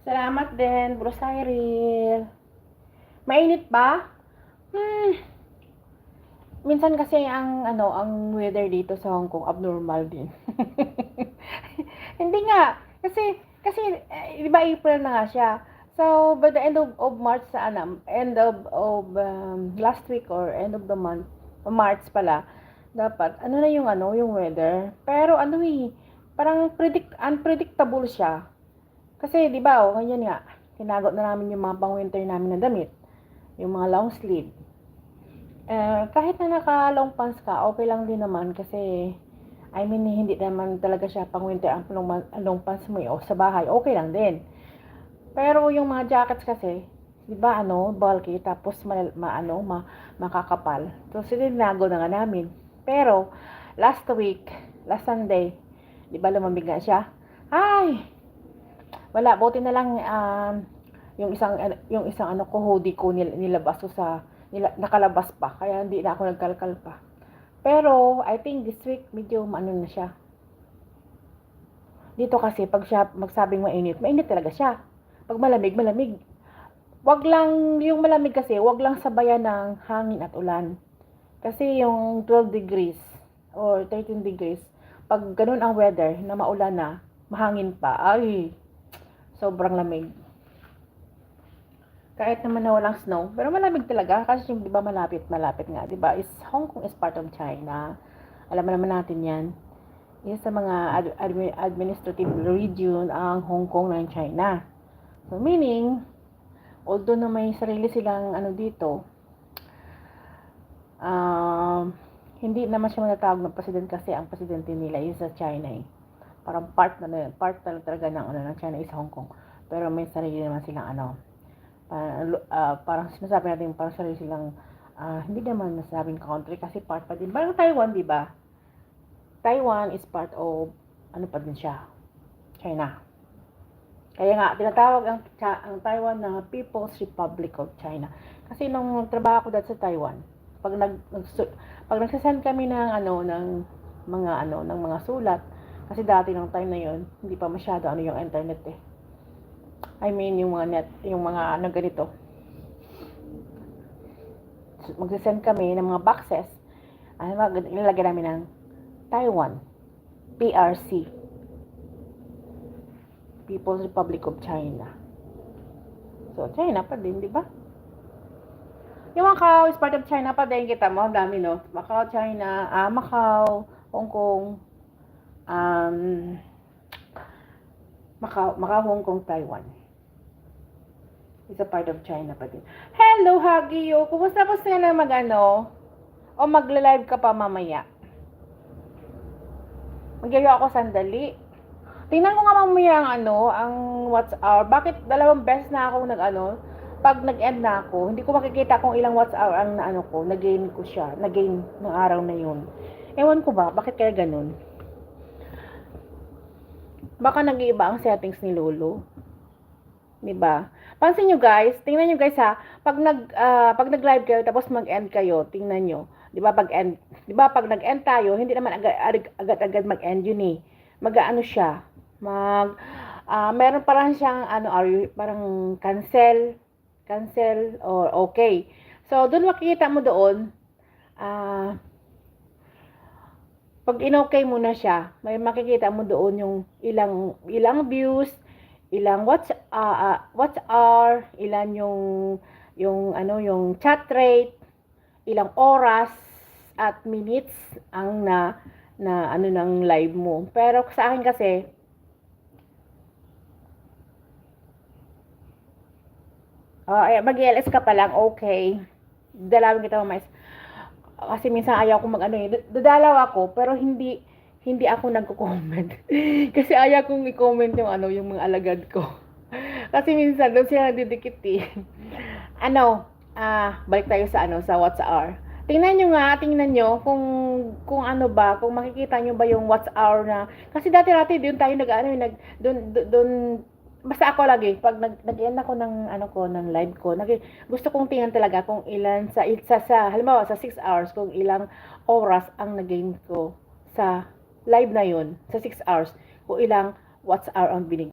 Salamat din, Bro Cyril. Mainit ba? Hmm, minsan kasi ang weather dito sa Hong Kong abnormal din. Hindi nga, kasi 'di ba April na nga siya. So, by the end of March end of last week or end of the month, March pala, dapat ano na yung weather. Pero parang unpredictable siya. Kasi 'di ba, ganyan nga, tinagot na namin yung mga pang-winter namin na damit, yung mga long sleeve. Kahit na naka-long pants ka, okay lang din naman kasi I mean, hindi naman talaga siya pang winter ang long pants mo o sa bahay, okay lang din. Pero yung mga jackets kasi, 'di ba bulky tapos makakapal. So sininago na nga namin. Pero last Sunday, 'di ba lumamig nga siya? Ay, wala, buti na lang yung isang ko hoodie ko nilabas ko nakalabas pa kaya hindi na ako nagkalkal pa. Pero I think this week medyo na siya. Dito kasi pag siya magsabing mainit, mainit talaga siya. Pag malamig, malamig. Wag lang yung malamig kasi, wag lang sabayan ng hangin at ulan. Kasi yung 12 degrees or 13 degrees, pag ganun ang weather na maulan na, mahangin pa, ay, sobrang lamig. Kahit naman na walang snow, pero malamig talaga kasi yung 'di ba malapit nga, 'di ba? Is Hong Kong is part of China. Alam naman natin 'yan. Isa sa mga administrative region ang Hong Kong ng China. So meaning, although na may sarili silang dito, um, hindi naman siya matatawag ng president kasi ang presidente nila is sa China eh. Parang part na talaga ng China is Hong Kong. Pero may sarili naman silang parang sinasabi natin parang sarili silang hindi naman nasabing country kasi part pa din. Parang Taiwan, di ba? Taiwan is part of pa din siya, China. Kaya nga tinatawag ang Taiwan na People's Republic of China. Kasi nung nagtrabaho ko dati sa Taiwan, pag nagsasend kami ng mga sulat, kasi dati ng time na 'yon, hindi pa masyado yung internet eh. I mean, yung mga net, yung mga ganito. Magsasend kami ng mga boxes, ilalagay namin ng Taiwan, PRC, People's Republic of China. So, China pa din, di ba? Yung Macau is part of China pa din, kita mo, dami no? Macau, China, Macau, Hong Kong, Macau, Hong Kong, Taiwan. It's a part of China pa din. Hello, Hagio! Kumusta po sila o magla-live ka pa mamaya? Magyayo ako sandali. Tingnan ko nga mamaya ang WhatsApp. Bakit dalawang beses na ako pag nag-end na ako, hindi ko makikita kung ilang WhatsApp ang na-gain ko siya, na-gain ng araw na yun. Ewan ko ba, bakit kaya ganun? Baka nag-iiba ang settings ni Lolo. 'Di ba? Pansin niyo guys, tingnan niyo guys ha, pag nag-live kayo tapos mag-end kayo, tingnan niyo. 'Di ba pag nag-end tayo, hindi naman agad mag-end yun eh. Mag-aano siya, meron parang siyang parang cancel or okay. So doon makikita mo doon pag in-okay mo na siya, may makikita mo doon yung ilang views, ilang watch hour, ilan yung chat rate, ilang oras at minutes ang ng live mo. Pero sa akin kasi mag-LS ka pa lang, okay. Dalawin kita mamaya. Kasi minsan ayaw ko dadalaw ako pero hindi ako nagko-comment. Kasi ayaw kong i-comment yung mga alagad ko. Kasi minsan doon sila nadidikit eh. Balik tayo sa WhatsApp. Tingnan nyo kung kung makikita nyo ba yung WhatsApp na, kasi dati doon tayo doon basta ako lagi pag nag-end ako ng live ko, gusto kong tingnan talaga kung ilan halimbawa sa 6 hours kung ilang oras ang nag-gain ko sa live na yun, sa 6 hours kung ilang watts hour ang binigay